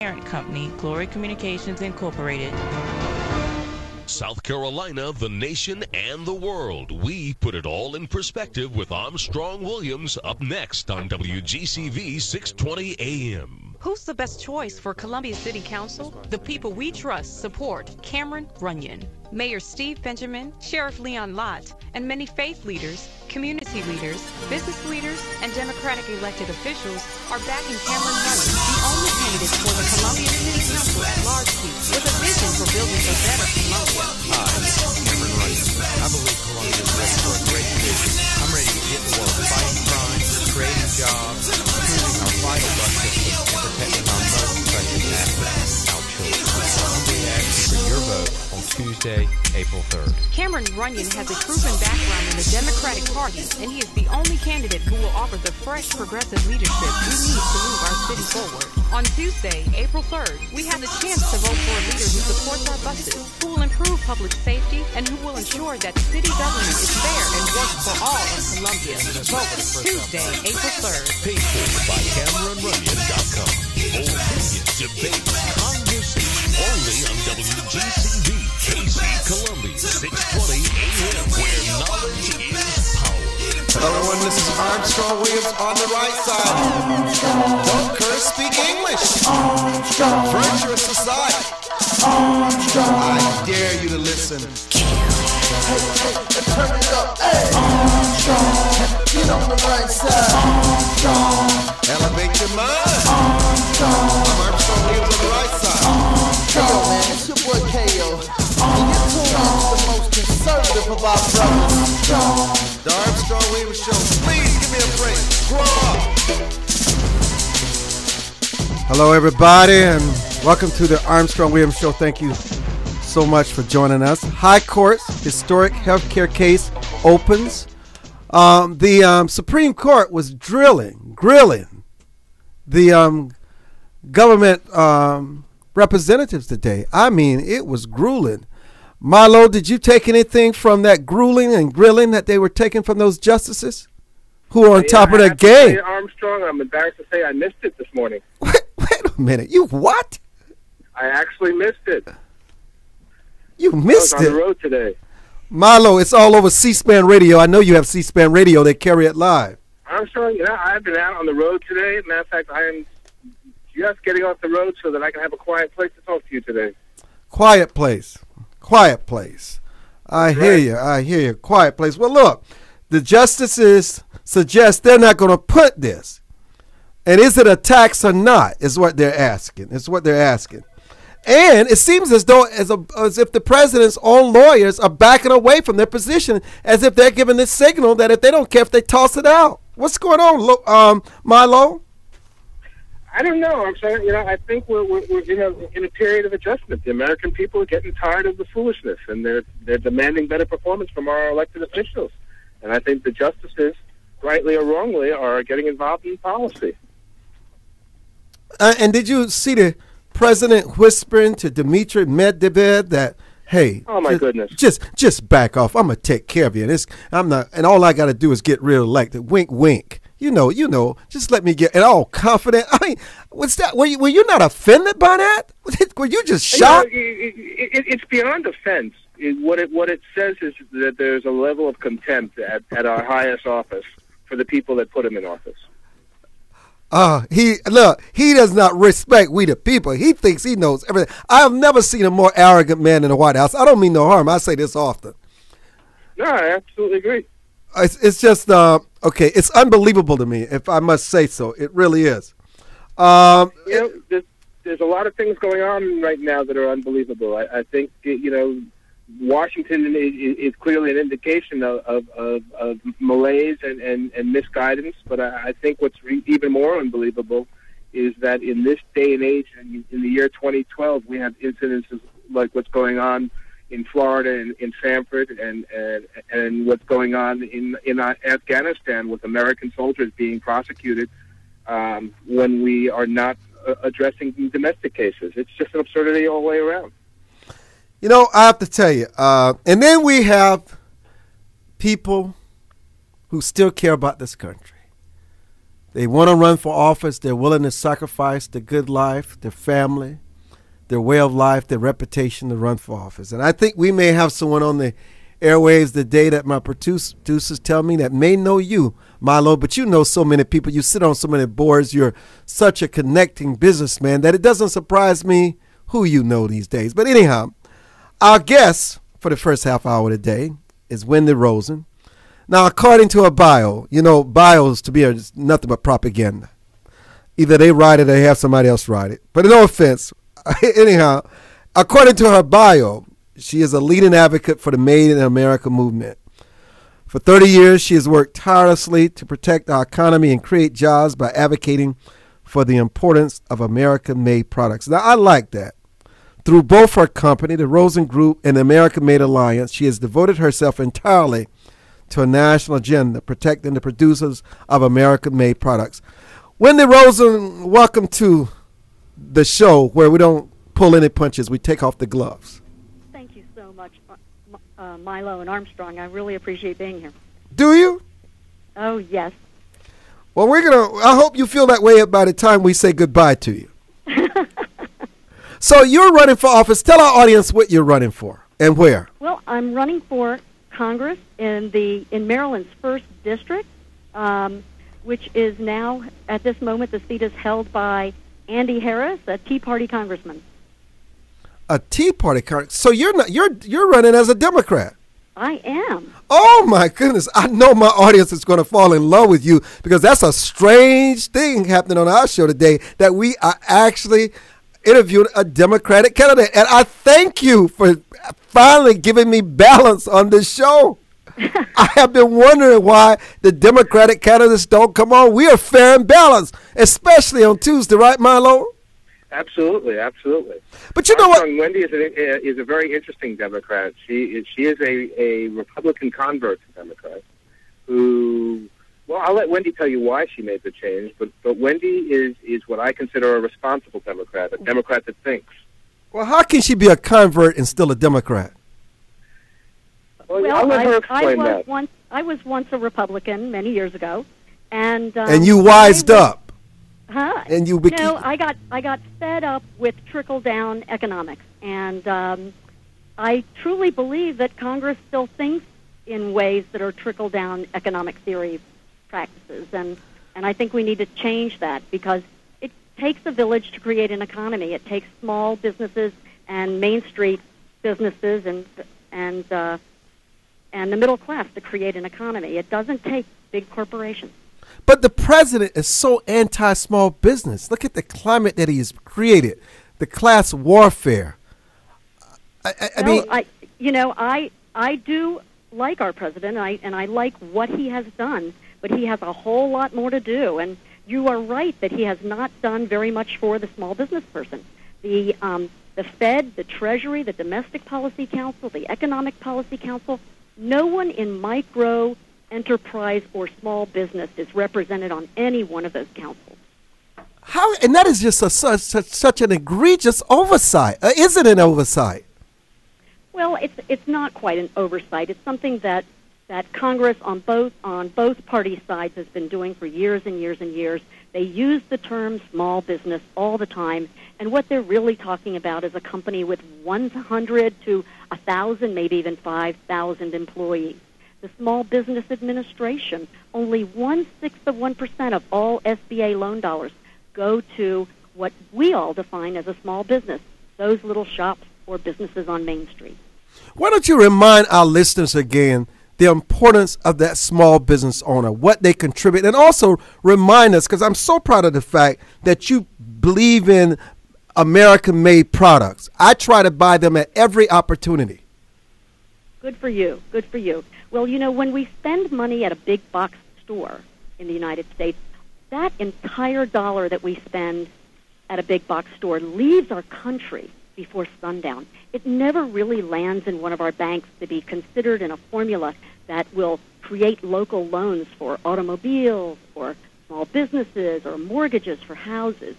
Parent company, Glory Communications Incorporated. South Carolina, the nation, and the world. We put it all in perspective with Armstrong Williams up next on WGCV 620 AM. Who's the best choice for Columbia City Council? The people we trust support Cameron Runyon. Mayor Steve Benjamin, Sheriff Leon Lott, and many faith leaders, community leaders, business leaders, and Democratic elected officials are backing Cameron Runyon, the only candidate for the Columbia City Council at large seat, with a vision for building a better Columbia. Hi, this is Cameron Runyon. I believe Columbia is ready for a great vision. I'm ready to get to work fighting crime, creating jobs, improving our vital bus system, and protecting our most precious assets, our children. I'll be asking for your vote on Tuesday, April 3rd. Cameron Runyon has a proven background in the Democratic Party, and he is the only candidate who will offer the fresh, progressive leadership we need to move our city forward. On Tuesday, April 3rd, we have the chance to vote for a leader who supports our buses, who will improve public safety, and who will ensure that city government is fair and works for all of Columbia. Vote Tuesday, April 3rd. Paid for by CameronRunyon.com. Opinion, debate, conversation, only on WGCV, KC Columbia, 620 AM, where knowledge is power. Hello everyone, this is Armstrong Williams on the right side. Don't curse, speak English. Virtuous society. I dare you to listen. Hey, turn it up. Hey. Get on the right side. Elevate your mind. I'm Armstrong Williams on the right side. Yo, man, it's your boy KO. And you're tuned in to the most conservative of our brothers. The Armstrong Williams Show. Please give me a break. Grow up. Hello, everybody, and welcome to the Armstrong Williams Show. Thank you so much for joining us. High Court's historic healthcare case opens. The Supreme Court was grilling the government representatives today. I mean, it was grueling. Milo, did you take anything from that grueling and grilling that they were taking from those justices who are on top of their game? Armstrong, I'm embarrassed to say I missed it this morning. Wait a minute. You what? I actually missed it. You missed it? I was on the road today. Milo, it's all over C-SPAN Radio. I know you have C-SPAN Radio. They carry it live. Armstrong, I've been out on the road today. Matter of fact, I am just getting off the road so that I can have a quiet place to talk to you today. Quiet place. I hear you. Quiet place. Well, look, the justices suggest they're not going to put this. And is it a tax or not is what they're asking. And it seems as though as if the president's own lawyers are backing away from their position, as if they're giving this signal that if they don't care if they toss it out. What's going on, Milo? I don't know. I'm sorry. I think we're in a period of adjustment. The American people are getting tired of the foolishness, and they're demanding better performance from our elected officials. And I think the justices, rightly or wrongly, are getting involved in policy. And did you see the president whispering to Dmitry Medvedev that, hey, oh my goodness, just back off. I'm gonna take care of you. I'm not, and all I got to do is get reelected. Wink, wink. You know. Just let me get. And all confident. I mean, what's that? Were you not offended by that? Were you just shocked? It's beyond offense. What it says is that there's a level of contempt at our highest office for the people that put him in office. He does not respect we the people. He thinks he knows everything. I have never seen a more arrogant man in the White House. I don't mean no harm. I say this often. No, I absolutely agree. It's just okay. It's unbelievable to me, if I must say so. It really is. There's a lot of things going on right now that are unbelievable. I think Washington is clearly an indication of malaise and misguidance. But I think what's even more unbelievable is that in this day and age, in the year 2012, we have incidences like what's going on in Florida and in Sanford, and what's going on in Afghanistan with American soldiers being prosecuted when we are not addressing domestic cases. It's just an absurdity all the way around. I have to tell you, and then we have people who still care about this country. They want to run for office. They're willing to sacrifice their good life, their family, their way of life, their reputation to run for office. And I think we may have someone on the airwaves today that my producers tell me that may know you, Milo, but you know so many people. You sit on so many boards. You're such a connecting businessman that it doesn't surprise me who you know these days. But anyhow, our guest for the first half hour today is Wendy Rosen. Now, according to her bio, you know, bios to me are just nothing but propaganda. Either they write it or they have somebody else write it. But no offense. Anyhow, according to her bio, she is a leading advocate for the Made in America movement. For 30 years, she has worked tirelessly to protect our economy and create jobs by advocating for the importance of American-made products. Now, I like that. Through both her company, the Rosen Group, and the American-Made Alliance, she has devoted herself entirely to a national agenda protecting the producers of American-made products. Wendy Rosen, welcome to the show where we don't pull any punches. We take off the gloves. Thank you so much, Milo and Armstrong. I really appreciate being here. Do you? Oh, yes. Well, I hope you feel that way by the time we say goodbye to you. So you're running for office. Tell our audience what you're running for and where. Well, I'm running for Congress in Maryland's 1st District, which is now, at this moment, the seat is held by Andy Harris, a Tea Party congressman. A Tea Party congressman? So you're running as a Democrat? I am. Oh, my goodness. I know my audience is going to fall in love with you because that's a strange thing happening on our show today, that we are actually interviewing a Democratic candidate. And I thank you for finally giving me balance on this show. I have been wondering why the Democratic candidates don't come on. We are fair and balanced, especially on Tuesday, right, Milo? Absolutely, absolutely. But you know what? Wendy is a very interesting Democrat. She is a Republican convert to Democrat who, well, I'll let Wendy tell you why she made the change, but Wendy is what I consider a responsible Democrat, a Democrat that thinks. Well, how can she be a convert and still a Democrat? Well, I'll let her explain that. I was once a Republican many years ago, and you wised up. Huh? And you I got fed up with trickle-down economics, and I truly believe that Congress still thinks in ways that are trickle-down economic theory practices, and I think we need to change that because it takes a village to create an economy. It takes small businesses and Main Street businesses and the middle class to create an economy. It doesn't take big corporations. But the president is so anti-small business. Look at the climate that he has created, the class warfare. I do like our president, and I like what he has done, but he has a whole lot more to do. And you are right that he has not done very much for the small business person. The Fed, the Treasury, the Domestic Policy Council, the Economic Policy Council, no one in micro enterprise or small business is represented on any one of those councils. How? And that is just such an egregious oversight. Is it an oversight? Well, it's not quite an oversight. It's something that Congress on both party sides has been doing for years and years and years. They use the term small business all the time, and what they're really talking about is a company with 100 to 1,000, maybe even 5,000 employees. The Small Business Administration, only 1/6% of all SBA loan dollars go to what we all define as a small business, those little shops or businesses on Main Street. Why don't you remind our listeners again the importance of that small business owner, what they contribute, and also remind us, because I'm so proud of the fact that you believe in American-made products. I try to buy them at every opportunity. Good for you. Good for you. Well, when we spend money at a big box store in the United States, that entire dollar that we spend at a big box store leaves our country before sundown. It never really lands in one of our banks to be considered in a formula that will create local loans for automobiles, for small businesses, or mortgages for houses.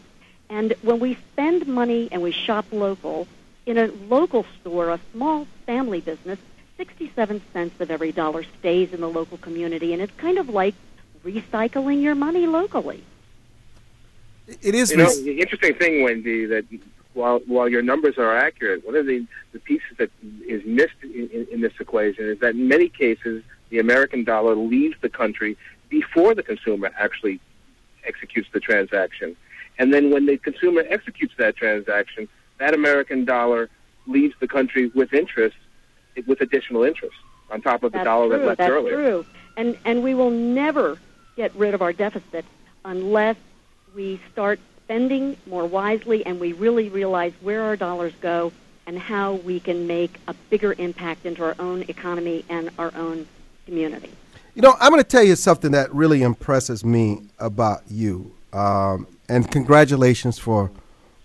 And when we spend money and we shop local, in a local store, a small family business, 67 cents of every dollar stays in the local community, and it's kind of like recycling your money locally. It is. The interesting thing, Wendy, that while your numbers are accurate, one of the pieces that is missed in this equation is that in many cases the American dollar leaves the country before the consumer actually executes the transaction. And then when the consumer executes that transaction, that American dollar leaves the country with interest, with additional interest on top of the dollar that left earlier. That's true. And we will never get rid of our deficit unless we start spending more wisely and we really realize where our dollars go and how we can make a bigger impact into our own economy and our own community. You know, I'm going to tell you something that really impresses me about you, and congratulations for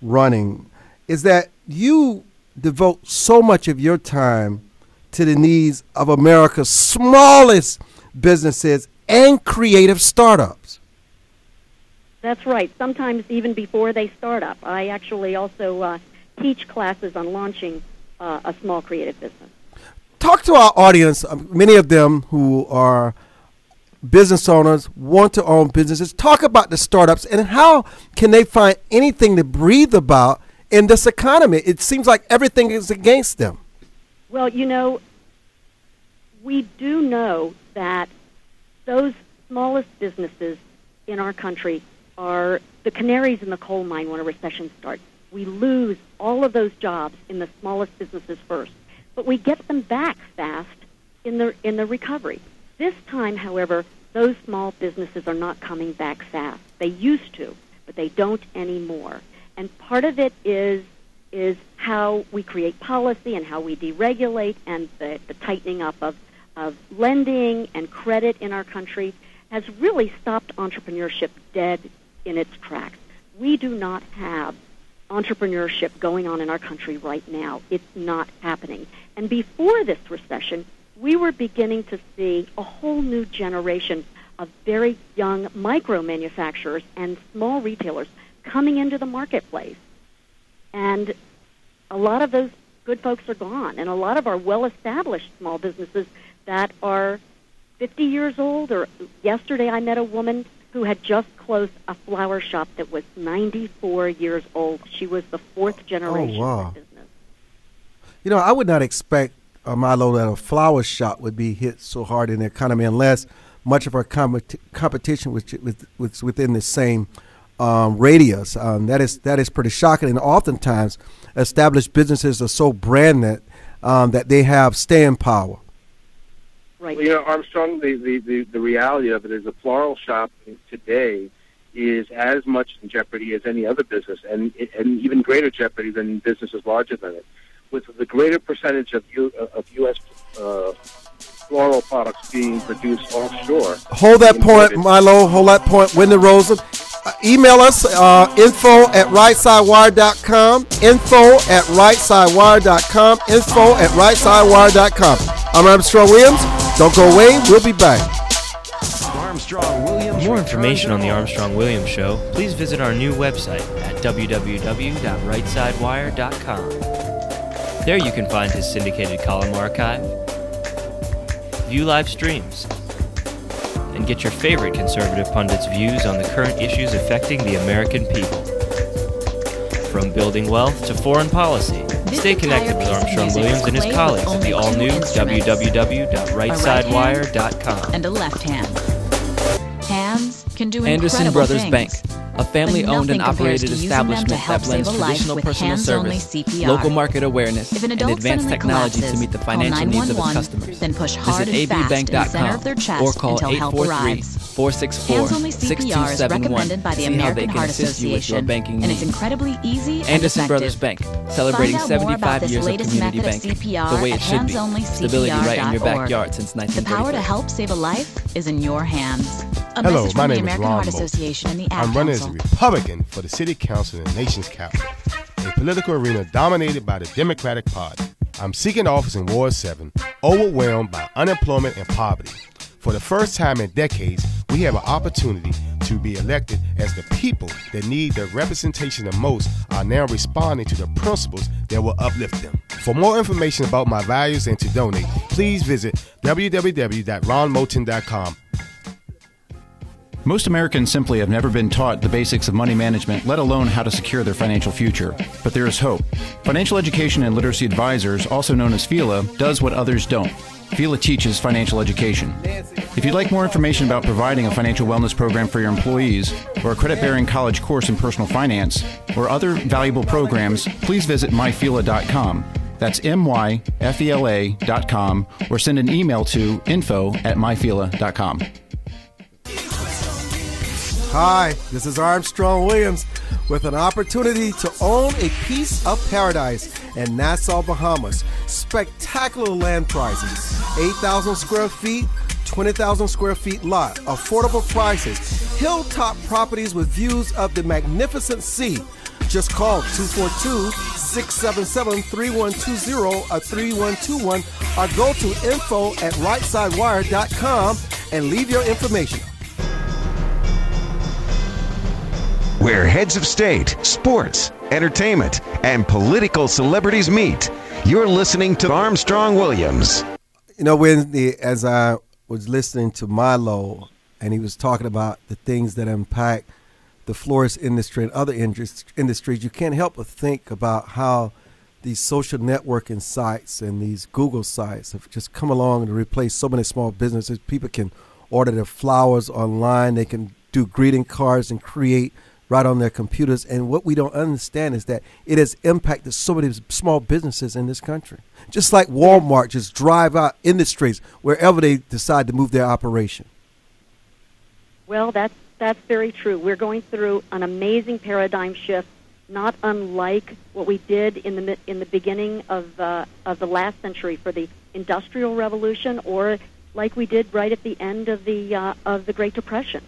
running, is that you devote so much of your time to the needs of America's smallest businesses and creative startups. That's right. Sometimes even before they start up. I actually also teach classes on launching a small creative business. Talk to our audience, many of them who are business owners, want to own businesses. Talk about the startups and how can they find anything to breathe about in this economy. It seems like everything is against them. Well, you know, we do know that those smallest businesses in our country are the canaries in the coal mine when a recession starts. We lose all of those jobs in the smallest businesses first, but we get them back fast in the recovery. This time, however, those small businesses are not coming back fast. They used to, but they don't anymore. And part of it is how we create policy and how we deregulate, and the tightening up of lending and credit in our country has really stopped entrepreneurship dead in its tracks. We do not have entrepreneurship going on in our country right now. It's not happening. And before this recession, we were beginning to see a whole new generation of very young micro manufacturers and small retailers coming into the marketplace. And a lot of those good folks are gone. And a lot of our well-established small businesses that are 50 years old, or yesterday I met a woman who had just closed a flower shop that was 94 years old. She was the fourth generation of the business. You know, I would not expect, Milo, that a flower shop would be hit so hard in the economy unless much of our competition was within the same radius. That is pretty shocking. And oftentimes, established businesses are so branded that they have staying power. Right. Well, you know, Armstrong, the reality of it is a floral shop today is as much in jeopardy as any other business, and even greater jeopardy than businesses larger than it. With the greater percentage of U.S. Floral products being produced offshore. Hold that point, Milo. Hold that point. Wendy, Rosen. Email us, info@rightsidewire.com, info@rightsidewire.com, info@rightsidewire.com. I'm Armstrong Williams. Don't go away. We'll be back. Armstrong Williams. For more information on the Armstrong Williams Show, please visit our new website at www.rightsidewire.com. There you can find his syndicated column archive, view live streams, and get your favorite conservative pundits' views on the current issues affecting the American people. From building wealth to foreign policy, stay connected with Armstrong Williams and his colleagues at the all-new www.rightsidewire.com. And a left hand. Hands can do Anderson incredible Brothers things. Bank, a family-owned and operated establishment that blends traditional personal service, local market awareness, and advanced technology to meet the financial needs of its customers. Then push hard Visit and fast in the center of their abbank.com chest or call until help arrives. 843-464-6271 CPR is recommended by the to see how they American can Heart assist you with your Association, banking and it's needs. incredibly easy and Anderson effective. Brothers Bank, celebrating Find out more about 75 this years of latest community method of banking, CPR the way at it should be. Stability right in your handsonlycpr.org. backyard since The 1933. power to help save a life is in your hands. A Hello, message my from the name is American Ron Heart Moulton. Association and the Ad I'm running as a Council. Republican for the City Council in the nation's capital, a political arena dominated by the Democratic Party. I'm seeking office in Ward 7, overwhelmed by unemployment and poverty. For the first time in decades, we have an opportunity to be elected as the people that need the representation the most are now responding to the principles that will uplift them. For more information about my values and to donate, please visit www.ronmoulton.com. Most Americans simply have never been taught the basics of money management, let alone how to secure their financial future. But there is hope. Financial Education and Literacy Advisors, also known as FELA, does what others don't. FELA teaches financial education. If you'd like more information about providing a financial wellness program for your employees, or a credit-bearing college course in personal finance, or other valuable programs, please visit myfela.com. That's myfela.com, or send an email to info@myfela.com. Hi, this is Armstrong Williams with an opportunity to own a piece of paradise in Nassau, Bahamas. Spectacular land prices, 8,000 square feet, 20,000 square feet lot, affordable prices, hilltop properties with views of the magnificent sea. Just call 242-677-3120 or 3121 or go to info@rightsidewire.com and leave your information. Where heads of state, sports, entertainment, and political celebrities meet. You're listening to Armstrong Williams. You know, as I was listening to Milo, and he was talking about the things that impact the florist industry and other industries, you can't help but think about how these social networking sites and these Google sites have just come along to replace so many small businesses. People can order their flowers online. They can do greeting cards and create right on their computers. And what we don't understand is that it has impacted so many small businesses in this country. Just like Walmart just drive out industries wherever they decide to move their operation. Well, that's very true. We're going through an amazing paradigm shift, not unlike what we did in the beginning of the last century for the Industrial Revolution, or like we did right at the end of the Great Depression.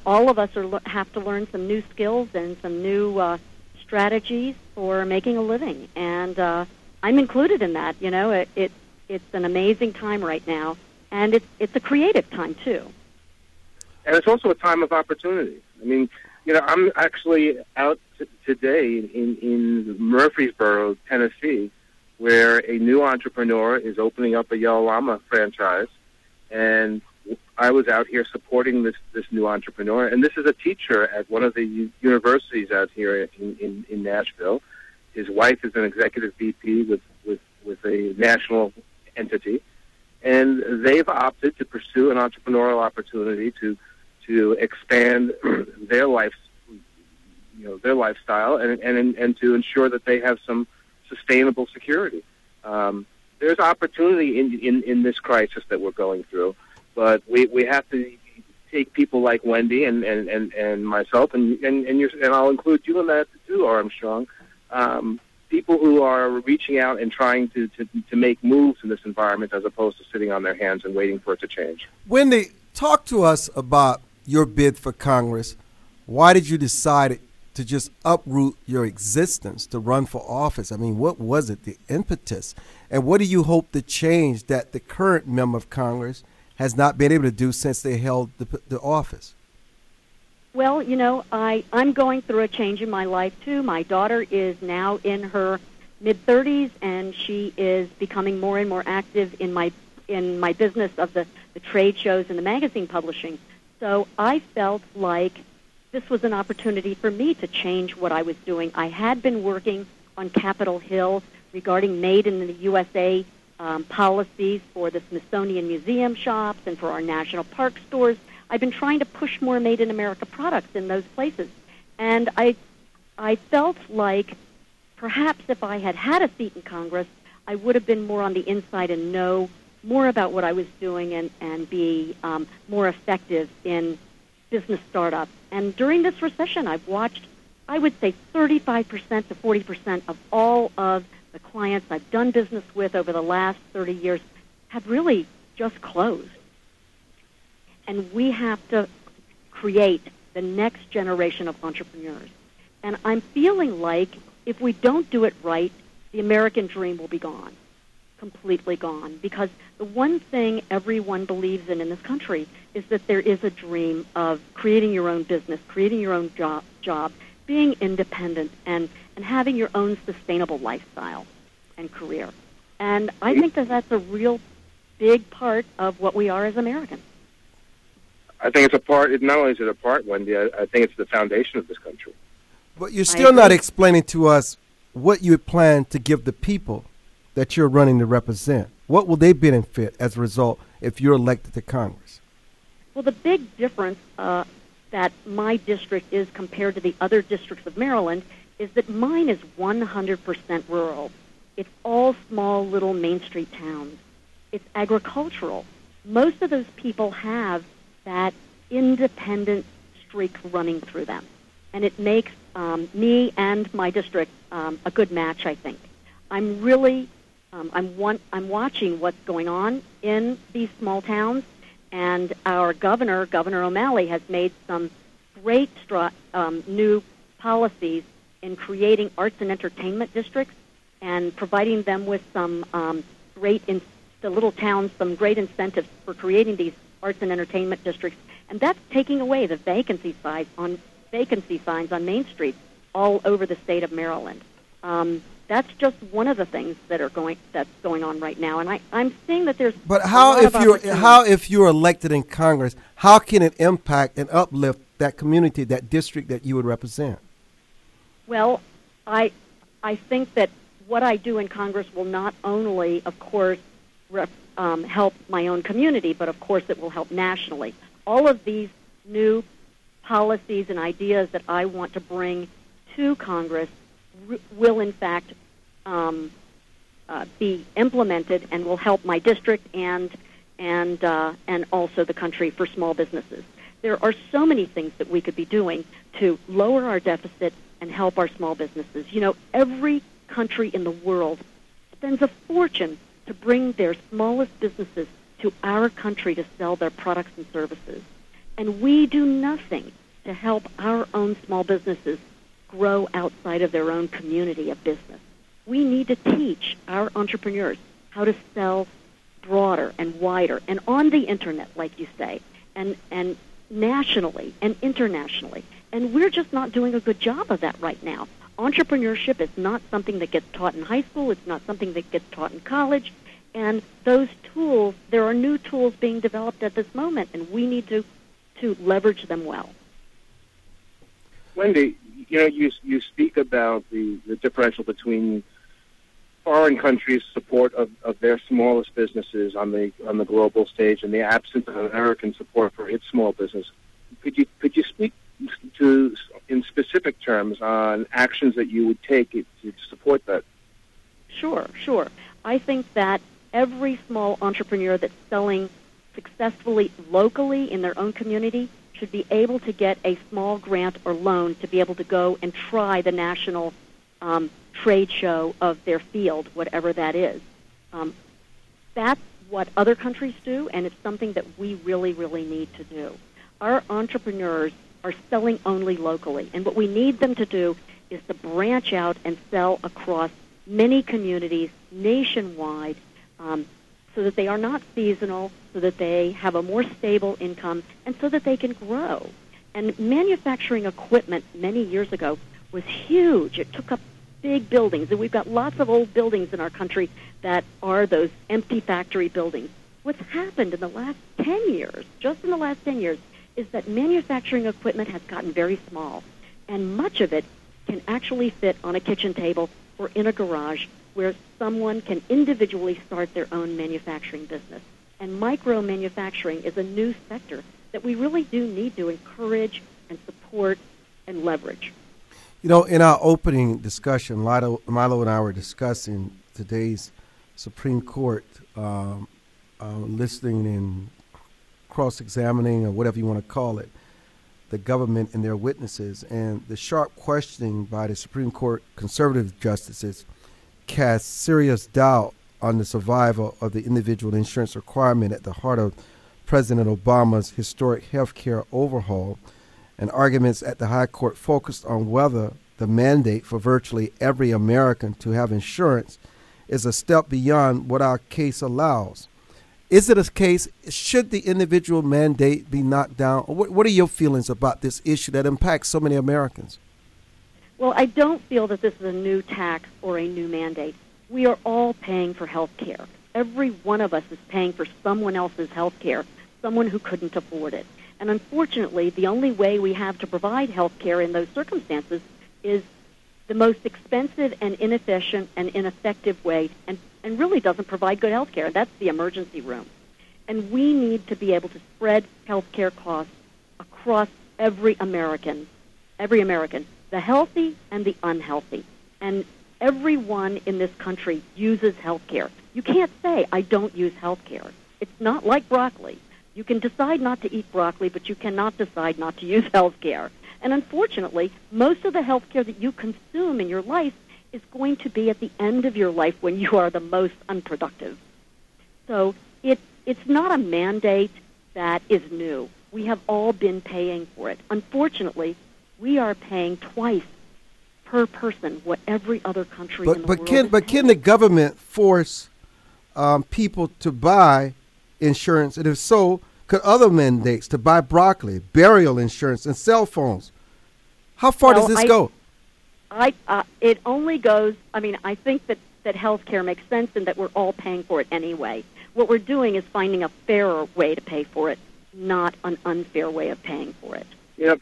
All of us have to learn some new skills and some new strategies for making a living, and I'm included in that. You know, it's an amazing time right now, and it's a creative time too. And it's also a time of opportunity. I mean, you know, I'm actually out today in Murfreesboro, Tennessee, where a new entrepreneur is opening up a Yellow Llama franchise, and I was out here supporting this new entrepreneur, and this is a teacher at one of the universities out here in Nashville. His wife is an executive VP with a national entity, and they've opted to pursue an entrepreneurial opportunity to expand their lifestyle and to ensure that they have some sustainable security. There's opportunity in this crisis that we're going through. But we have to take people like Wendy and myself and I'll include you in that too, Armstrong. People who are reaching out and trying to make moves in this environment as opposed to sitting on their hands and waiting for it to change. Wendy, talk to us about your bid for Congress. Why did you decide to just uproot your existence to run for office? I mean, what was it, the impetus? And what do you hope to change that the current member of Congress has not been able to do since they held the office? Well, you know, I'm going through a change in my life, too. My daughter is now in her mid-30s, and she is becoming more and more active in my business of the trade shows and the magazine publishing. So I felt like this was an opportunity for me to change what I was doing. I had been working on Capitol Hill regarding Made in the USA policies for the Smithsonian Museum shops and for our national park stores. I've been trying to push more Made in America products in those places. And I felt like perhaps if I had had a seat in Congress, I would have been more on the inside and know more about what I was doing and be more effective in business startups. And during this recession, I've watched, I would say, 35% to 40% of all of the clients I've done business with over the last 30 years have really just closed. And we have to create the next generation of entrepreneurs. And I'm feeling like if we don't do it right, the American dream will be gone, completely gone. Because the one thing everyone believes in this country is that there is a dream of creating your own business, creating your own job, being independent, and having your own sustainable lifestyle and career. And I think that that's a real big part of what we are as Americans. I think it's a part. Not only is it a part, Wendy, I think it's the foundation of this country. But you're still not explaining to us what you plan to give the people that you're running to represent. What will they benefit as a result if you're elected to Congress? Well, the big difference that my district is compared to the other districts of Maryland is that mine is 100% rural. It's all small little Main Street towns. It's agricultural. Most of those people have that independent streak running through them. And it makes me and my district a good match, I think. I'm really, I'm watching what's going on in these small towns, and our Governor O'Malley, has made some great new policies in creating arts and entertainment districts and providing them with some the little towns, some great incentives for creating these arts and entertainment districts. And that's taking away the vacancy signs on Main Street all over the state of Maryland. That's just one of the things that's going on right now. And I'm seeing that there's. But if you're elected in Congress, how can it impact and uplift that community, that district that you would represent? Well, I think that what I do in Congress will not only, of course, help my own community, but of course it will help nationally. All of these new policies and ideas that I want to bring to Congress will in fact be implemented and will help my district and also the country for small businesses. There are so many things that we could be doing to lower our deficit and help our small businesses. You know, every country in the world spends a fortune to bring their smallest businesses to our country to sell their products and services. And we do nothing to help our own small businesses grow outside of their own community of business. We need to teach our entrepreneurs how to sell broader and wider and on the internet, like you say, and nationally and internationally. And we're just not doing a good job of that right now. Entrepreneurship is not something that gets taught in high school. It's not something that gets taught in college. And those tools, there are new tools being developed at this moment, and we need to leverage them well. Wendy, you know, you speak about the differential between foreign countries' support of their smallest businesses on the global stage and the absence of American support for its small business. Could you speak to, in specific terms, on actions that you would take to support that? Sure. I think that every small entrepreneur that's selling successfully locally in their own community should be able to get a small grant or loan to be able to go and try the national trade show of their field, whatever that is. That's what other countries do, and it's something that we really, really need to do. Our entrepreneurs are selling only locally, and what we need them to do is to branch out and sell across many communities nationwide, so that they are not seasonal, so that they have a more stable income, and so that they can grow. And manufacturing equipment many years ago was huge. It took up big buildings, and we've got lots of old buildings in our country that are those empty factory buildings. What's happened in the last 10 years, just in the last 10 years, is that manufacturing equipment has gotten very small, and much of it can actually fit on a kitchen table or in a garage where someone can individually start their own manufacturing business. And micro-manufacturing is a new sector that we really do need to encourage and support and leverage. You know, in our opening discussion, Milo and I were discussing today's Supreme Court listening and cross-examining, or whatever you want to call it, the government and their witnesses. And the sharp questioning by the Supreme Court conservative justices cast serious doubt on the survival of the individual insurance requirement at the heart of President Obama's historic health care overhaul, and arguments at the High Court focused on whether the mandate for virtually every American to have insurance is a step beyond what our case allows. Is it a case, should the individual mandate be knocked down? What are your feelings about this issue that impacts so many Americans? Well, I don't feel that this is a new tax or a new mandate. We are all paying for health care. Every one of us is paying for someone else's health care, someone who couldn't afford it. And unfortunately, the only way we have to provide health care in those circumstances is the most expensive and inefficient and ineffective way, and really doesn't provide good health care. That's the emergency room. And we need to be able to spread health care costs across every American, the healthy and the unhealthy. And everyone in this country uses health care. You can't say, I don't use health care. It's not like broccoli. You can decide not to eat broccoli, but you cannot decide not to use health care. And unfortunately, most of the health care that you consume in your life is going to be at the end of your life when you are the most unproductive. So it's not a mandate that is new. We have all been paying for it. Unfortunately, we are paying twice per person what every other country in the world is paying. But can the government force people to buy insurance? And if so, could other mandates to buy broccoli, burial insurance, and cell phones? How far does this go? It only goes, I think that health care makes sense and that we're all paying for it anyway. What we're doing is finding a fairer way to pay for it, not an unfair way of paying for it.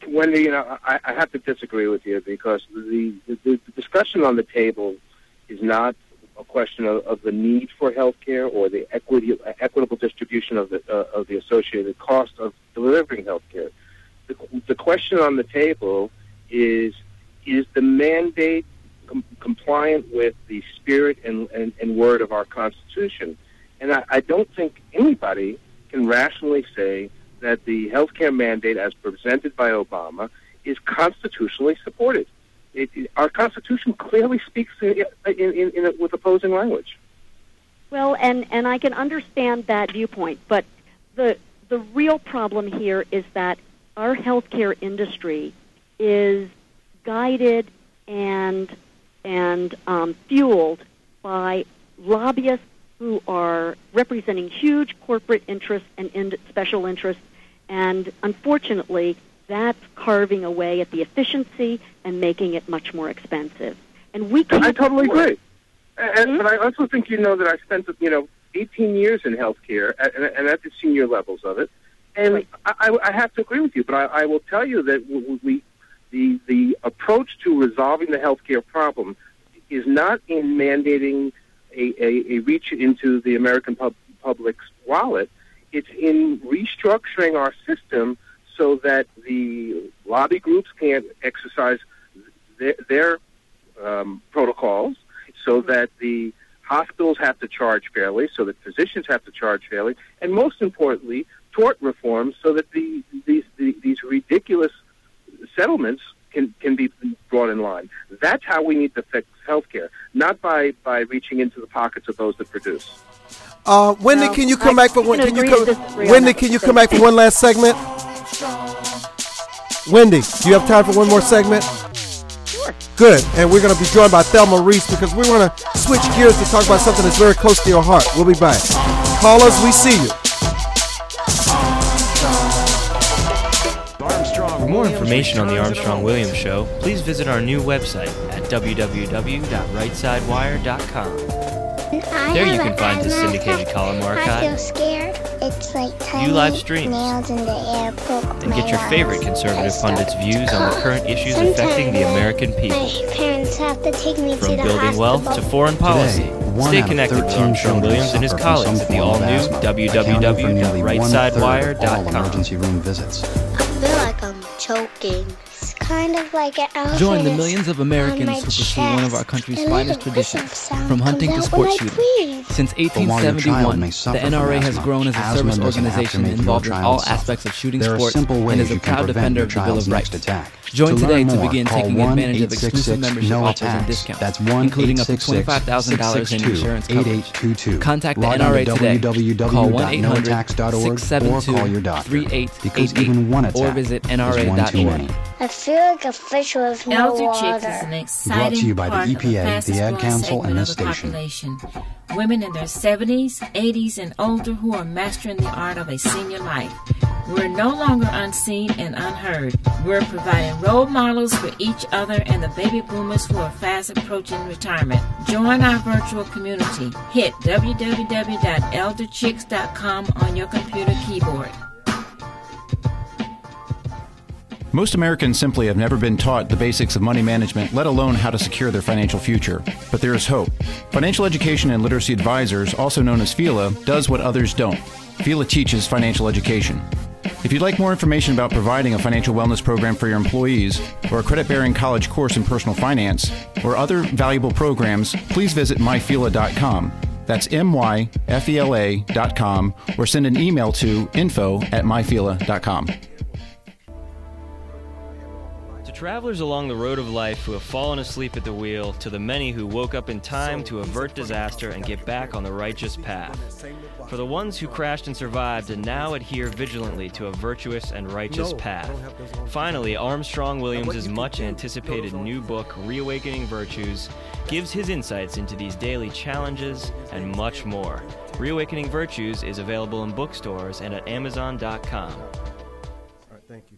Wendy, I have to disagree with you because the discussion on the table is not a question of the need for health care or the equitable distribution of the associated cost of delivering health care. The question on the table is the mandate compliant with the spirit and word of our Constitution? And I don't think anybody can rationally say that the health care mandate as presented by Obama is constitutionally supported. Our Constitution clearly speaks with opposing language. Well, and I can understand that viewpoint, but the real problem here is that our healthcare industry is guided and fueled by lobbyists who are representing huge corporate interests and special interests, and unfortunately, that's carving away at the efficiency and making it much more expensive. And we can't. I totally agree. But I also think that I spent 18 years in healthcare and at the senior levels of it, and right. I have to agree with you. But I will tell you that the approach to resolving the healthcare problem is not in mandating a reach into the American public's wallet. It's in restructuring our system so that the lobby groups can't exercise their protocols, so that the hospitals have to charge fairly, so that physicians have to charge fairly, and most importantly, tort reform so that these ridiculous settlements can be brought in line. That's how we need to fix healthcare, not by reaching into the pockets of those that produce. Wendy, can you come back for one? Wendy, can you come back for one last segment? Wendy, do you have time for one more segment? Sure. Good. And we're going to be joined by Thelma Reese because we want to switch gears to talk about something that's very close to your heart. We'll be back. Call us. We see you. For more information on the Armstrong-Williams Show, please visit our new website at www.rightsidewire.com. There you can find his syndicated column archive, I feel scared. It's like view live streams, nails in the air and get your favorite conservative pundits' views on the current issues affecting the American people. My parents have to take me From to the building wealth to foreign policy. Stay connected with Armstrong Williams and his colleagues at the all-new www.rightsidewire.com. Emergency room visits. I feel like I'm choking. It's kind of like an outfit. Join the millions of Americans who pursue one of our country's finest traditions, from hunting to sport shooting. Since 1871, the NRA has grown as a service organization involved in all aspects of shooting sports and is a proud defender of the Bill of Rights. Join today to begin taking advantage of exclusive membership offers and discounts, including up to $25,000 in insurance coverage. Contact the NRA today. Call 1-800-672-3888 or visit NRA.org. I feel like a fish with no Elder water. Chicks is an exciting Brought to you by the part of EPA, fastest the Ad growing Council, and segment this of the station. population. Women in their 70s, 80s, and older who are mastering the art of a senior life. We're no longer unseen and unheard. We're providing role models for each other and the baby boomers who are fast approaching retirement. Join our virtual community. Hit www.elderchicks.com on your computer keyboard. Most Americans simply have never been taught the basics of money management, let alone how to secure their financial future. But there is hope. Financial Education and Literacy Advisors, also known as FELA, does what others don't. FELA teaches financial education. If you'd like more information about providing a financial wellness program for your employees, or a credit-bearing college course in personal finance, or other valuable programs, please visit myfela.com. That's myfela.com, or send an email to info@myfela.com. To travelers along the road of life who have fallen asleep at the wheel, to the many who woke up in time to avert disaster and get back on the righteous path. For the ones who crashed and survived and now adhere vigilantly to a virtuous and righteous path. Finally, Armstrong Williams' much-anticipated new book, Reawakening Virtues, gives his insights into these daily challenges and much more. Reawakening Virtues is available in bookstores and at Amazon.com. All right, thank you.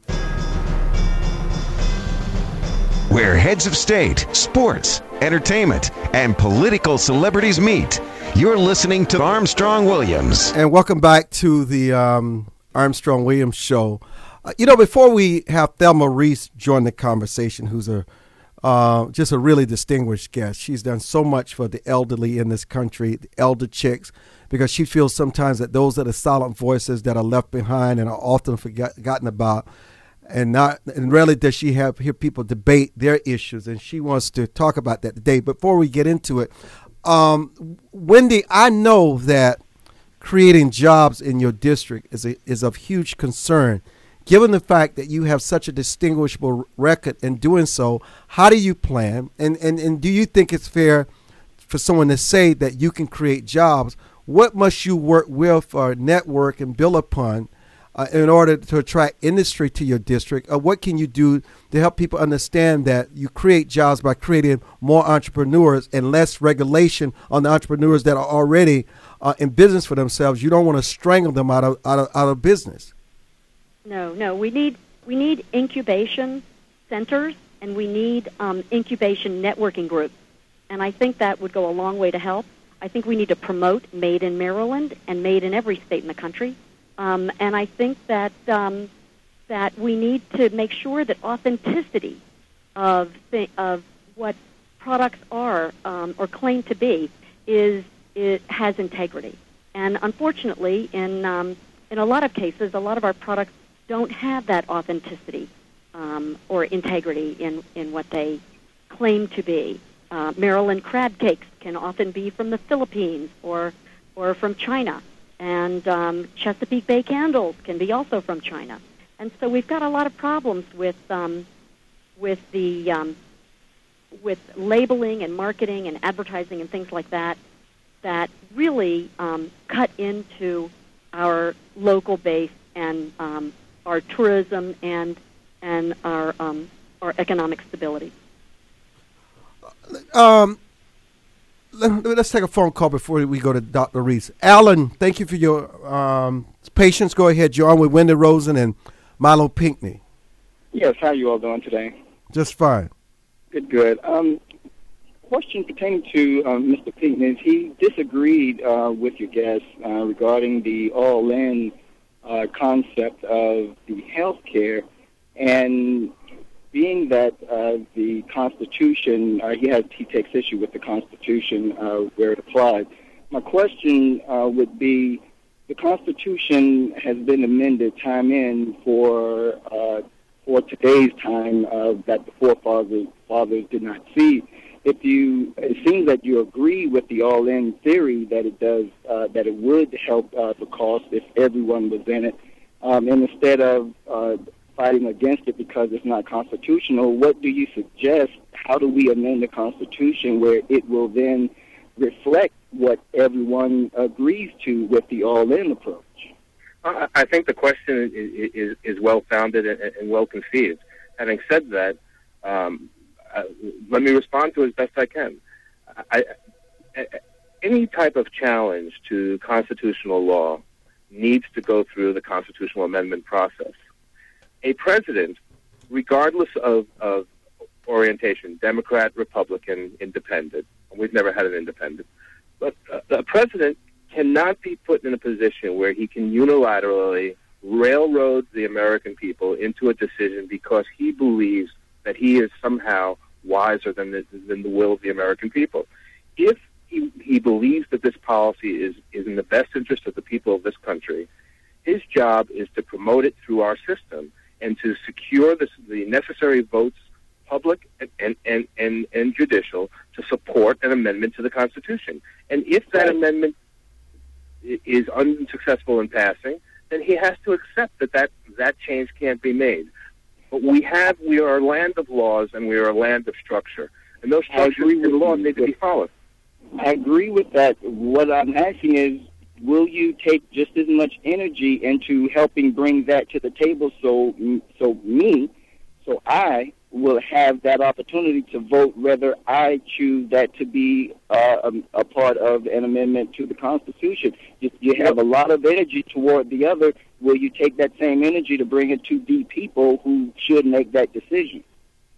Where heads of state, sports, entertainment, and political celebrities meet. You're listening to Armstrong Williams. And welcome back to the Armstrong Williams Show. Before we have Thelma Reese join the conversation, who's just a really distinguished guest. She's done so much for the elderly in this country, the elder chicks, because she feels sometimes that those are the silent voices that are left behind and are often forgotten about. And rarely does she hear people debate their issues, and she wants to talk about that today. Before we get into it, Wendy, I know that creating jobs in your district is of huge concern. Given the fact that you have such a distinguishable record in doing so, how do you plan? And do you think it's fair for someone to say that you can create jobs? What must you work with or network and build upon in order to attract industry to your district? What can you do to help people understand that you create jobs by creating more entrepreneurs and less regulation on the entrepreneurs that are already in business for themselves? You don't want to strangle them out of business. No. We need incubation centers, and we need incubation networking groups. And I think that would go a long way to help. I think we need to promote Made in Maryland and Made in every state in the country. And I think that that we need to make sure that authenticity of what products are or claim to be it has integrity. And unfortunately, in a lot of cases, a lot of our products don't have that authenticity or integrity in what they claim to be. Maryland crab cakes can often be from the Philippines or from China. And Chesapeake Bay candles can be also from China, and so we've got a lot of problems with labeling and marketing and advertising and things like that really cut into our local base and our tourism and our economic stability. Let's take a phone call before we go to Dr. Reese. Alan, thank you for your patience. Go ahead. You're on with Wendy, Rosen, and Milo Pickney. Yes, how are you all doing today? Just fine. Good. Question pertaining to Mr. Pickney. He disagreed with your guest regarding the all-in concept of the health care, and being that the Constitution, he takes issue with the Constitution where it applies. My question would be, the Constitution has been amended time in for today's time that the forefathers did not see. It seems that you agree with the all-in theory that it does that it would help the cause if everyone was in it, and instead of fighting against it because it's not constitutional, what do you suggest? How do we amend the Constitution where it will then reflect what everyone agrees to with the all-in approach? I think the question is well-founded and well-conceived. Having said that, let me respond to it as best I can. Any type of challenge to constitutional law needs to go through the constitutional amendment process. A president, regardless of orientation, Democrat, Republican, Independent, we've never had an independent, but a president cannot be put in a position where he can unilaterally railroads the American people into a decision because he believes that he is somehow wiser than the will of the American people. If he believes that this policy is in the best interest of the people of this country, his job is to promote it through our system and to secure the necessary votes, public and judicial, to support an amendment to the Constitution. And if that amendment is unsuccessful in passing, then he has to accept that change can't be made. But we are a land of laws and we are a land of structure. And those structures and laws need to be followed. I agree with that. What I'm asking is, will you take just as much energy into helping bring that to the table so I will have that opportunity to vote whether I choose that to be a part of an amendment to the Constitution? You have a lot of energy toward the other. Will you take that same energy to bring it to the people who should make that decision?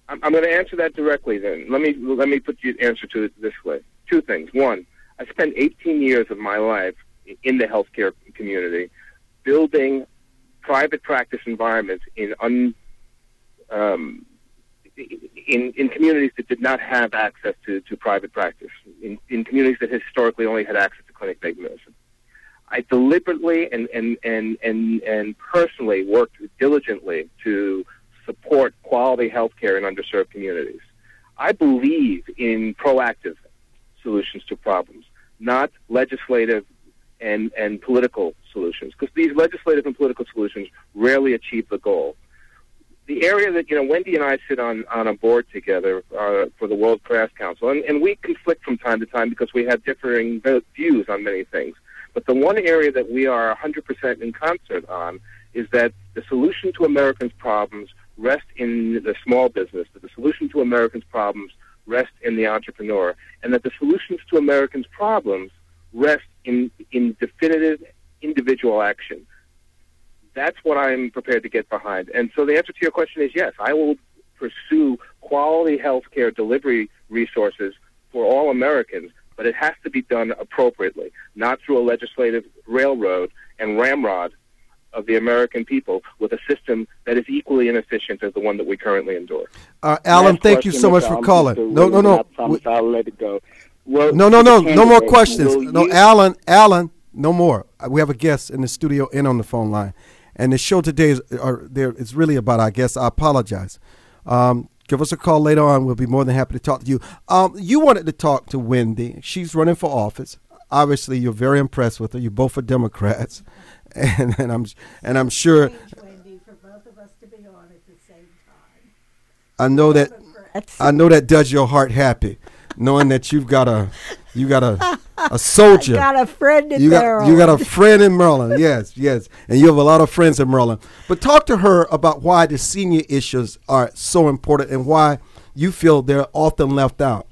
I'm going to answer that directly then. Let me put the answer to it this way. Two things. One, I spent 18 years of my life in the healthcare community building private practice environments in communities that did not have access to private practice, in communities that historically only had access to clinic-based medicine. I deliberately and personally worked diligently to support quality health care in underserved communities. I believe in proactive solutions to problems, not legislative and political solutions, because these legislative and political solutions rarely achieve the goal. The area that, Wendy and I sit on a board together for the World Press Council, and we conflict from time to time because we have differing views on many things. But the one area that we are 100% in concert on is that the solution to Americans' problems rests in the small business, that the solution to Americans' problems rest in the entrepreneur, and that the solutions to Americans' problems rest in definitive individual action. That's what I'm prepared to get behind. And so the answer to your question is yes, I will pursue quality health care delivery resources for all Americans, but it has to be done appropriately, not through a legislative railroad and ramrod of the American people with a system that is equally inefficient as the one that we currently endure. Alan, thank you so much for calling. No. I promise I'll let it go. Well, no more questions. No, Alan, no more. We have a guest in the studio and on the phone line. And the show today is really about our guests. I apologize. Give us a call later on. We'll be more than happy to talk to you. You wanted to talk to Wendy. She's running for office. Obviously, you're very impressed with her. You both are Democrats. And I'm sure. Wendy, for both of us to be on at the same time. I know that does your heart happy, knowing that you got a soldier. I got a friend in Maryland. You got a friend in Maryland. Yes, and you have a lot of friends in Maryland. But talk to her about why the senior issues are so important and why you feel they're often left out.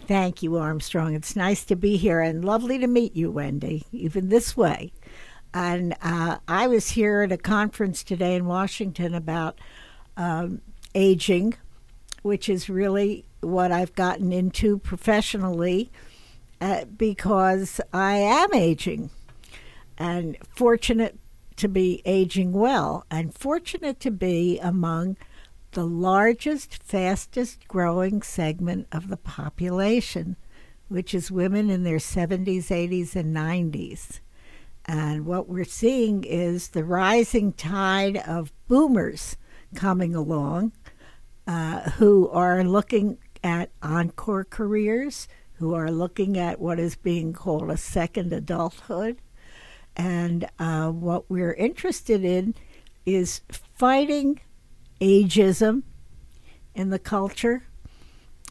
Thank you, Armstrong. It's nice to be here and lovely to meet you, Wendy, even this way. And I was here at a conference today in Washington about aging, which is really what I've gotten into professionally because I am aging and fortunate to be aging well and fortunate to be among the largest, fastest growing segment of the population, which is women in their 70s, 80s, and 90s. And what we're seeing is the rising tide of boomers coming along who are looking at encore careers, who are looking at what is being called a second adulthood. And what we're interested in is fighting ageism in the culture,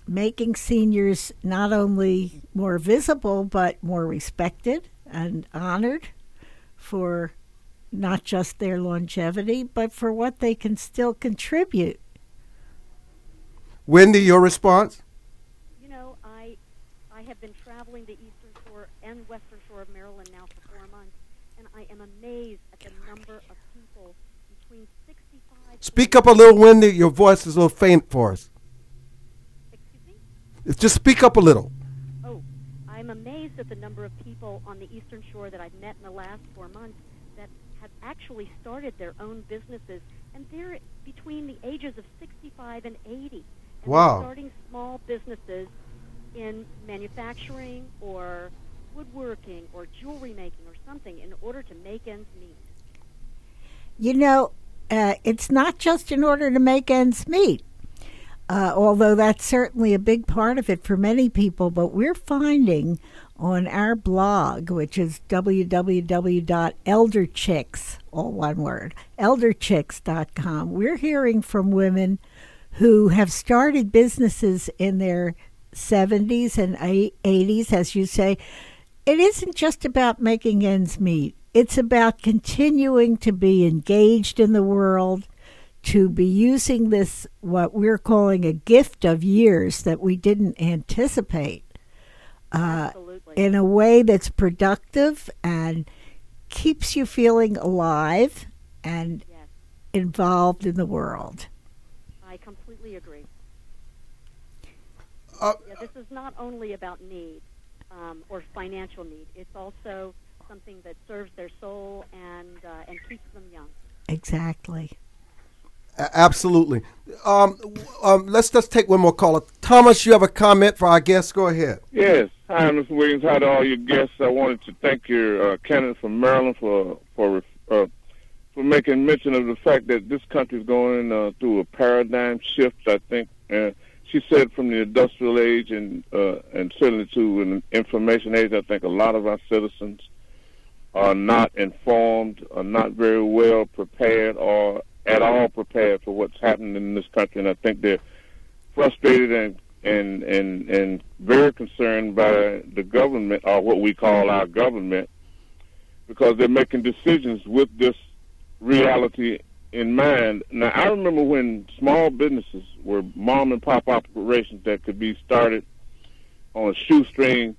making seniors not only more visible but more respected and honored for not just their longevity, but for what they can still contribute. Wendy, your response? I have been traveling the Eastern Shore and Western Shore of Maryland now for 4 months, and I am amazed at the number of people between 65... Speak up a little, Wendy. Your voice is a little faint for us. Excuse me? Just speak up a little. Oh, I'm amazed at the number of people on the Eastern Shore that I've met in the last 4 months that have actually started their own businesses, and they're between the ages of 65 and 80. And Wow. they're starting small businesses in manufacturing or woodworking or jewelry making or something in order to make ends meet. You know, it's not just in order to make ends meet, although that's certainly a big part of it for many people. But we're finding on our blog, which is www.elderchicks, all one word, elderchicks.com, we're hearing from women who have started businesses in their 70s and 80s, as you say. It isn't just about making ends meet. It's about continuing to be engaged in the world, to be using this, what we're calling a gift of years that we didn't anticipate, in a way that's productive and keeps you feeling alive and involved in the world. I completely agree. Yeah, this is not only about need or financial need. It's also something that serves their soul and keeps them young. Exactly. Absolutely. Let's just take one more caller. Thomas, you have a comment for our guests? Go ahead. Yes. Hi, Mr. Williams. Hi to all your guests. I wanted to thank your candidate from Maryland for making mention of the fact that this country is going through a paradigm shift. I think she said from the industrial age and certainly to an information age. I think a lot of our citizens are not informed, are not very well prepared, or at all prepared for what's happening in this country, and I think they're frustrated and very concerned by the government, or what we call our government, because they're making decisions with this reality in mind. Now, I remember when small businesses were mom and pop operations that could be started on a shoestring.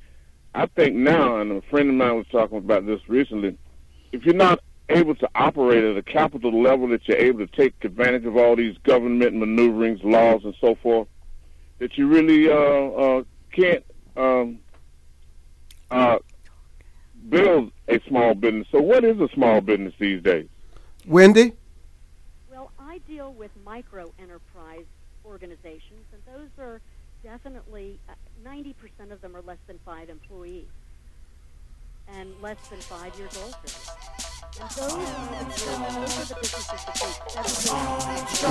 I think now, and a friend of mine was talking about this recently, if you're not able to operate at a capital level that you're able to take advantage of all these government maneuverings, laws, and so forth, that you really can't build a small business. So what is a small business these days? Wendy? Well, I deal with micro-enterprise organizations, and those are definitely, 90% of them are less than 5 employees and less than 5 years old. And those are the businesses that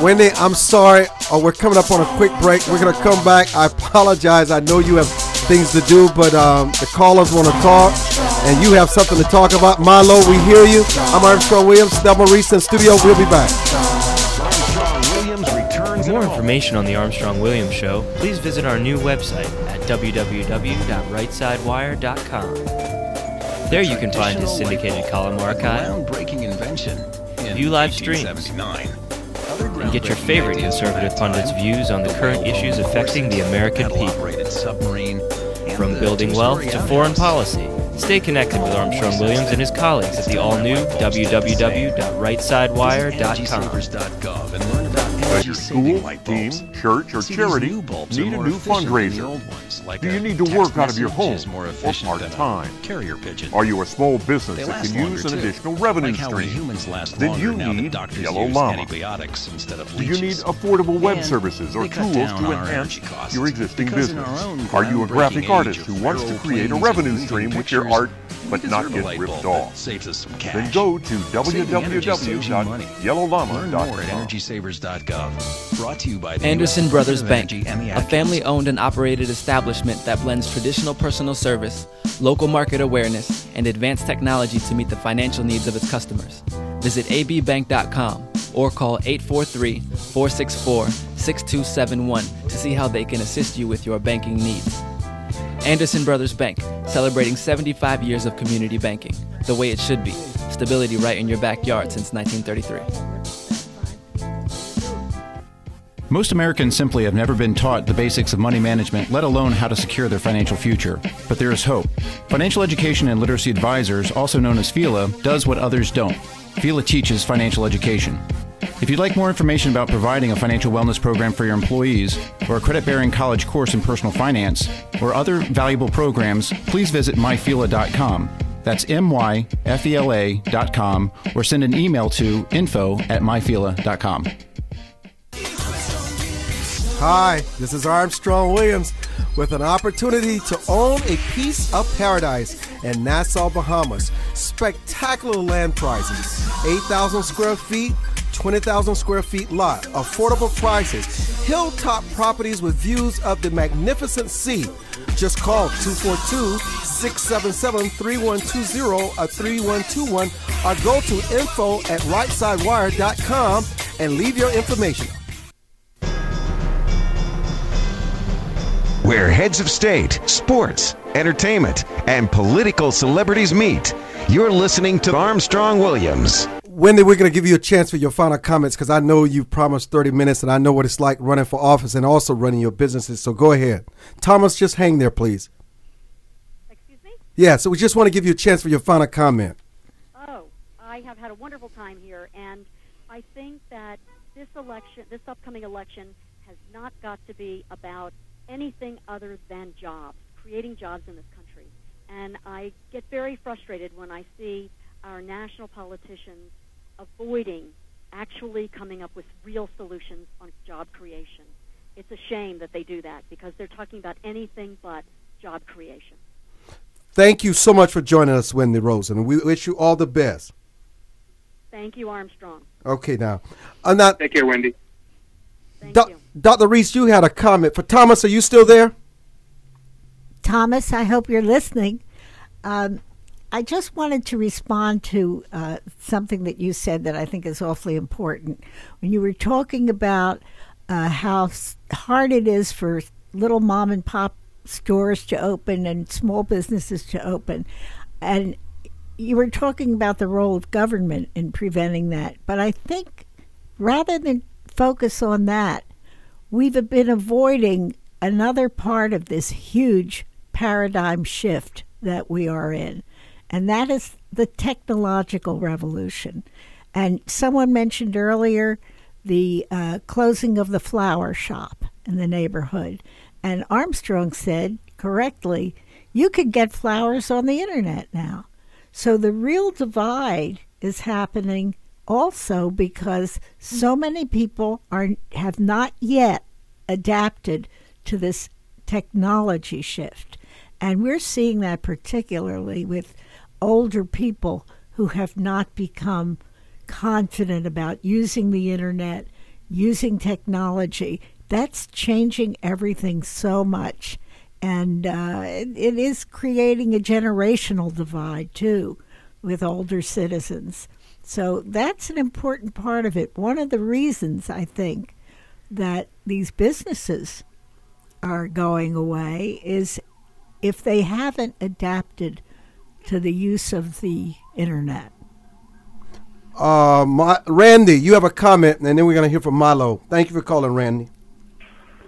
Wendy, I'm sorry. We're coming up on a quick break. We're going to come back. I apologize. I know you have things to do, but the callers want to talk, and you have something to talk about. Milo, we hear you. I'm Armstrong Williams, Thelma, Reese in studio. We'll be back. For more information on the Armstrong Williams Show, please visit our new website at www.rightsidewire.com. There you can find his syndicated column archive, view live streams, and get your favorite conservative pundits' views on the current issues affecting the American people. From building wealth to foreign policy, stay connected with Armstrong Williams and his colleagues at the all-new www.rightsidewire.com. Does your school, team, church, or charity need a new fundraiser? Do you need to work out of your home or part-time? Are you a small business that can use an additional revenue stream? Then you need Yellow Llama. Do you need affordable web services or tools to enhance your existing business? Are you a graphic artist who wants to create a revenue stream with your art but not get ripped off? Then go to www.yellowllama.com. Brought to you by Anderson Brothers Bank, a family-owned and operated establishment that blends traditional personal service, local market awareness, and advanced technology to meet the financial needs of its customers. Visit abbank.com or call 843-464-6271 to see how they can assist you with your banking needs. Anderson Brothers Bank, celebrating 75 years of community banking, the way it should be. Stability right in your backyard since 1933. Most Americans simply have never been taught the basics of money management, let alone how to secure their financial future. But there is hope. Financial Education and Literacy Advisors, also known as FELA, does what others don't. FELA teaches financial education. If you'd like more information about providing a financial wellness program for your employees, or a credit-bearing college course in personal finance, or other valuable programs, please visit myfela.com. That's myfela.com, or send an email to info@myfela.com. Hi, this is Armstrong Williams with an opportunity to own a piece of paradise in Nassau, Bahamas. Spectacular land prices, 8,000 square feet, 20,000 square feet lot, affordable prices, hilltop properties with views of the magnificent sea. Just call 242-677-3120 or 3121 or go to info@rightsidewire.com and leave your information. Where heads of state, sports, entertainment, and political celebrities meet. You're listening to Armstrong Williams. Wendy, we're going to give you a chance for your final comments because I know you promised 30 minutes and I know what it's like running for office and also running your businesses. So go ahead. Thomas, just hang there, please. Excuse me? Yeah, so we just want to give you a chance for your final comment. Oh, I have had a wonderful time here, and I think that this upcoming election, has not got to be about anything other than jobs, creating jobs in this country. And I get very frustrated when I see our national politicians avoiding actually coming up with real solutions on job creation. It's a shame that they do that because they're talking about anything but job creation. Thank you so much for joining us, Wendy Rosen. We wish you all the best. Thank you, Armstrong. Okay, now. Take care, Wendy. Thank you. Dr. Reese, you had a comment. For Thomas, are you still there? Thomas, I hope you're listening. I just wanted to respond to something that you said that I think is awfully important. When you were talking about how hard it is for little mom and pop stores to open and small businesses to open, and you were talking about the role of government in preventing that. But I think rather than focus on that, we've been avoiding another part of this huge paradigm shift that we are in, and that is the technological revolution. And someone mentioned earlier the closing of the flower shop in the neighborhood, and Armstrong said correctly, you could get flowers on the internet now. So the real divide is happening also because so many people have not yet adapted to this technology shift. And we're seeing that particularly with older people who have not become confident about using the internet, using technology. That's changing everything so much. And it is creating a generational divide, too, with older citizens. So that's an important part of it. One of the reasons, I think, that these businesses are going away is if they haven't adapted to the use of the internet. Randy, you have a comment, and then we're going to hear from Milo. Thank you for calling, Randy.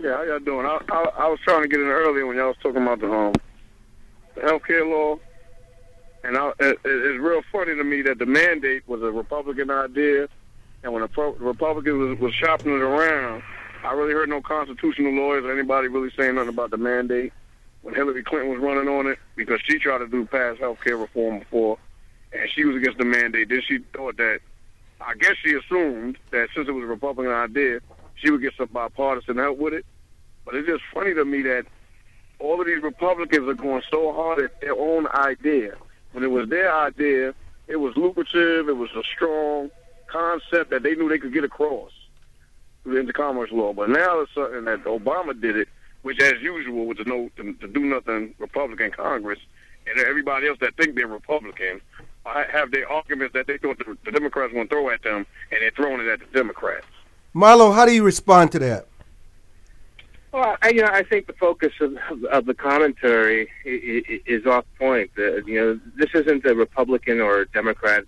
Yeah, how y'all doing? I was trying to get in earlier when y'all was talking about the healthcare law, and it's real funny to me that the mandate was a Republican idea, and when the Republicans was shopping it around, I really heard no constitutional lawyers or anybody really saying nothing about the mandate when Hillary Clinton was running on it, because she tried to pass healthcare reform before, and she was against the mandate. Then she thought that, I guess she assumed that since it was a Republican idea, she would get some bipartisan help with it. But it's just funny to me that all of these Republicans are going so hard at their own idea. When it was their idea, it was lucrative, it was a strong concept that they knew they could get across through the intercommerce law. But now it's something that Obama did it, which, as usual, with the do-nothing Republican Congress, and everybody else that think they're Republican have their arguments that they thought the Democrats were going to throw at them, and they're throwing it at the Democrats. Milo, how do you respond to that? Well, I think the focus of the commentary is off point. This isn't a Republican or democratic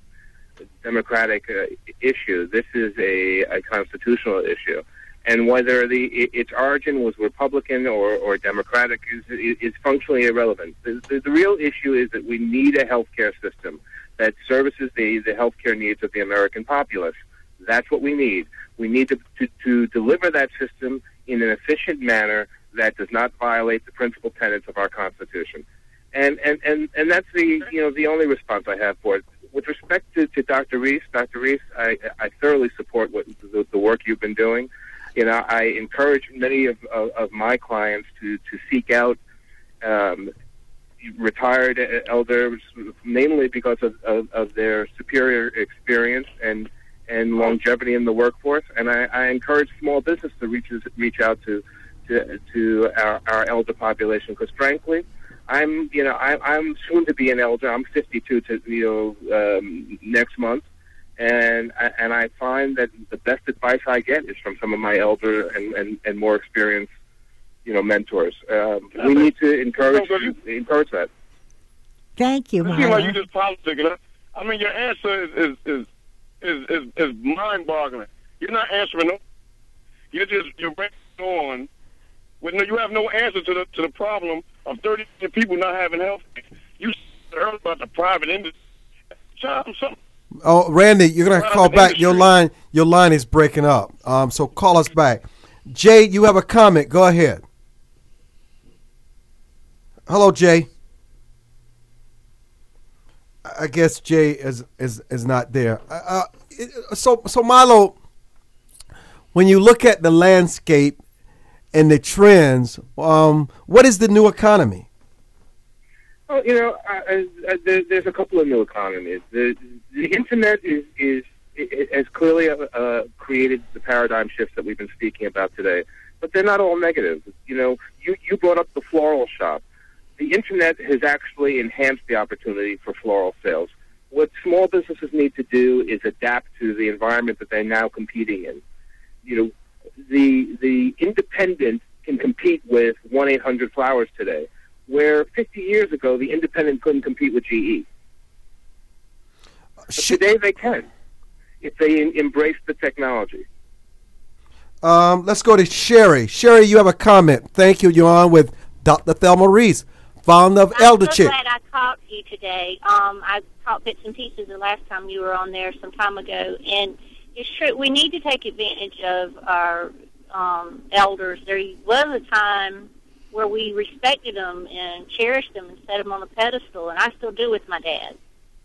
issue. This is a constitutional issue. And whether its origin was Republican or Democratic is functionally irrelevant. The real issue is that we need a healthcare system that services the healthcare needs of the American populace. That's what we need. We need to deliver that system in an efficient manner that does not violate the principal tenets of our Constitution. And that's the only response I have for it. With respect to Dr. Reese, I thoroughly support the work you've been doing. I encourage many of my clients to seek out retired elders, mainly because of their superior experience and longevity in the workforce. And I encourage small business to reach out to our elder population, because frankly, I'm soon to be an elder. I'm 52 next month, and I find that the best advice I get is from some of my elder and more experienced mentors. We need to encourage that. Thank you, It seems like you just politicking. I mean, your answer is mind-boggling. You're not answering no. You're breaking on. You have no answer to the problem of 30 million people not having health. You heard about the private industry. Oh, Randy, you're gonna call back. Your line is breaking up. So call us back. Jay, you have a comment. Go ahead. Hello, Jay. I guess Jay is not there. So Milo, when you look at the landscape and the trends, what is the new economy? Well, there's a couple of new economies. The internet has clearly created the paradigm shifts that we've been speaking about today, but they're not all negative. You brought up the floral shop. The internet has actually enhanced the opportunity for floral sales. What small businesses need to do is adapt to the environment that they're now competing in. The independent can compete with 1-800-Flowers today, where 50 years ago the independent couldn't compete with GE. Today they can, if they embrace the technology. Let's go to Sherry. Sherry, you have a comment. Thank you. You're on with Dr. Thelma Reese, founder of Elder Chick. I'm so glad I talked to you today. I caught bits and pieces the last time you were on there some time ago, and it's true. We need to take advantage of our elders. There was a time where we respected them and cherished them and set them on a pedestal, and I still do with my dad.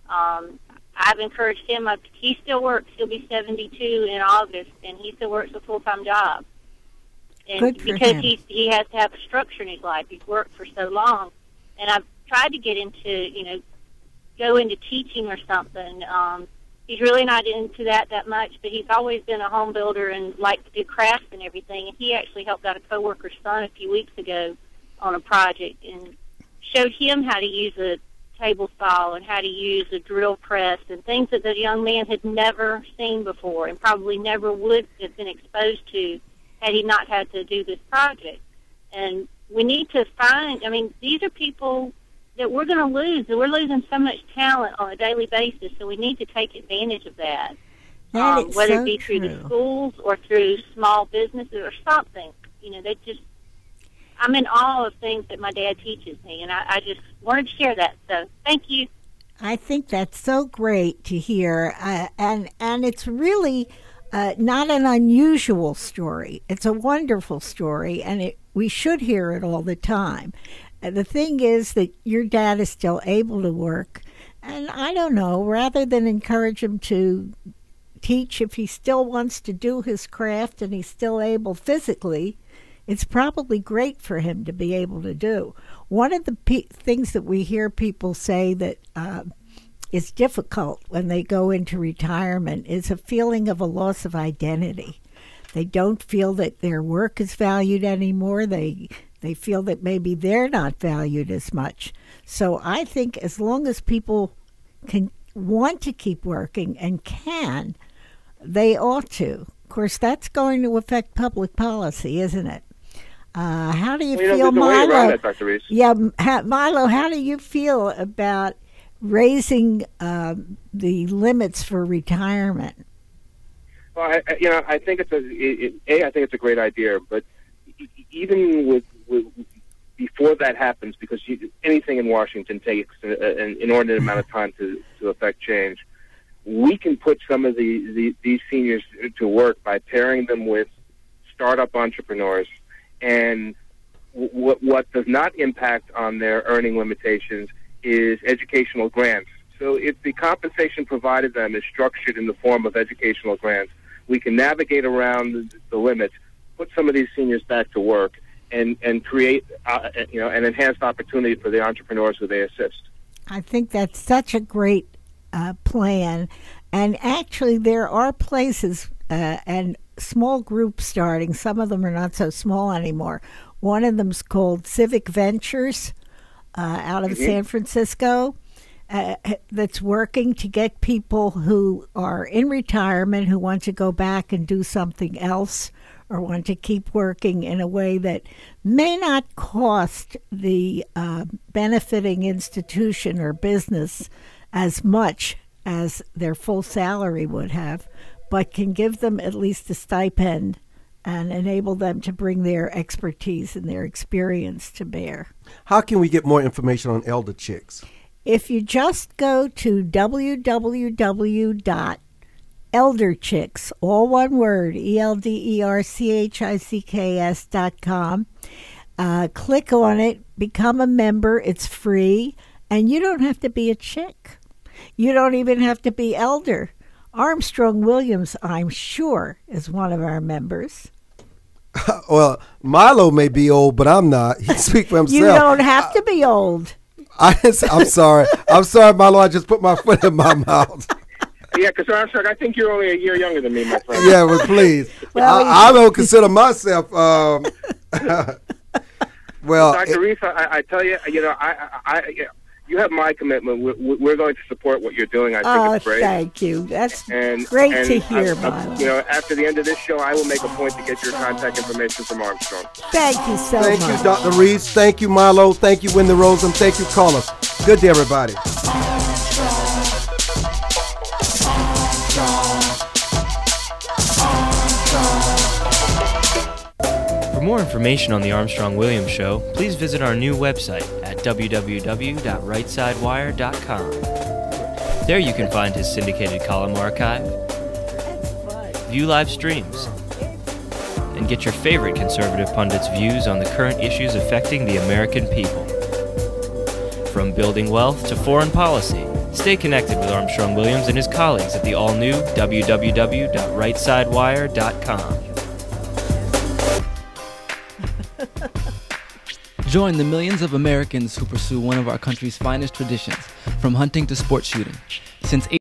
I've encouraged him. He still works. He'll be 72 in August, and he still works a full-time job. And Good for because him. he has to have a structure in his life. He's worked for so long. And I've tried to get into, go into teaching or something. He's really not into that much, but he's always been a home builder and liked to do crafts and everything. And he actually helped out a coworker's son a few weeks ago on a project and showed him how to use a table saw and how to use a drill press and things that the young man had never seen before and probably never would have been exposed to had he not had to do this project. And we need to find, these are people that we're going to lose. We're losing so much talent on a daily basis, so we need to take advantage of that. That is whether so it be through the true. schools or through small businesses or something. I'm in awe of things that my dad teaches me, and I just wanted to share that. So thank you. I think that's so great to hear, and it's really not an unusual story. It's a wonderful story, and we should hear it all the time. The thing is that your dad is still able to work, and I don't know, rather than encourage him to teach, if he still wants to do his craft and he's still able physically, it's probably great for him to be able to do. One of the things that we hear people say that is difficult when they go into retirement is a feeling of a loss of identity. They don't feel that their work is valued anymore. They feel that maybe they're not valued as much. So I think as long as people can want to keep working and can, they ought to. Of course, that's going to affect public policy, isn't it? How do you feel, Milo? That, Dr. Reese. Yeah, Milo, how do you feel about raising the limits for retirement? Well, I think it's a great idea, but even with before that happens, because anything in Washington takes an inordinate amount of time to affect change, we can put some of these seniors to work by pairing them with startup entrepreneurs. And what does not impact on their earning limitations is educational grants. So if the compensation provided them is structured in the form of educational grants, we can navigate around the limits, put some of these seniors back to work, and create an enhanced opportunity for the entrepreneurs who they assist. I think that's such a great plan. And actually, there are places and small groups starting. Some of them are not so small anymore. One of them's called Civic Ventures out of San Francisco. That's working to get people who are in retirement who want to go back and do something else or want to keep working in a way that may not cost the benefiting institution or business as much as their full salary would have, but can give them at least a stipend and enable them to bring their expertise and their experience to bear. How can we get more information on Elder Chicks? If you just go to www.elderchicks, all one word, ELDERCHICKS.com, click on it, become a member, it's free, and you don't have to be a chick. You don't even have to be elder. Armstrong Williams, I'm sure, is one of our members. Well, Milo may be old, but I'm not. He speaks for himself. You don't have to be old. I'm sorry. I'm sorry, Milo. I just put my foot in my mouth. Yeah, because Armstrong, I think you're only a year younger than me, my friend. Yeah, well, please. I don't consider myself. Well, Dr. Reese, I tell you, you have my commitment. We're going to support what you're doing. I think it's great. Thank you. That's great to hear, Milo. After the end of this show, I will make a point to get your contact information from Armstrong. Thank you so much. Thank you, Dr. Reese. Thank you, Milo. Thank you, Wendy Rosen. Thank you, callers. Good day, everybody. For more information on the Armstrong-Williams Show, please visit our new website at www.rightsidewire.com. There you can find his syndicated column archive, view live streams, and get your favorite conservative pundits' views on the current issues affecting the American people. From building wealth to foreign policy, stay connected with Armstrong-Williams and his colleagues at the all-new www.rightsidewire.com. Join the millions of Americans who pursue one of our country's finest traditions, from hunting to sport shooting. Since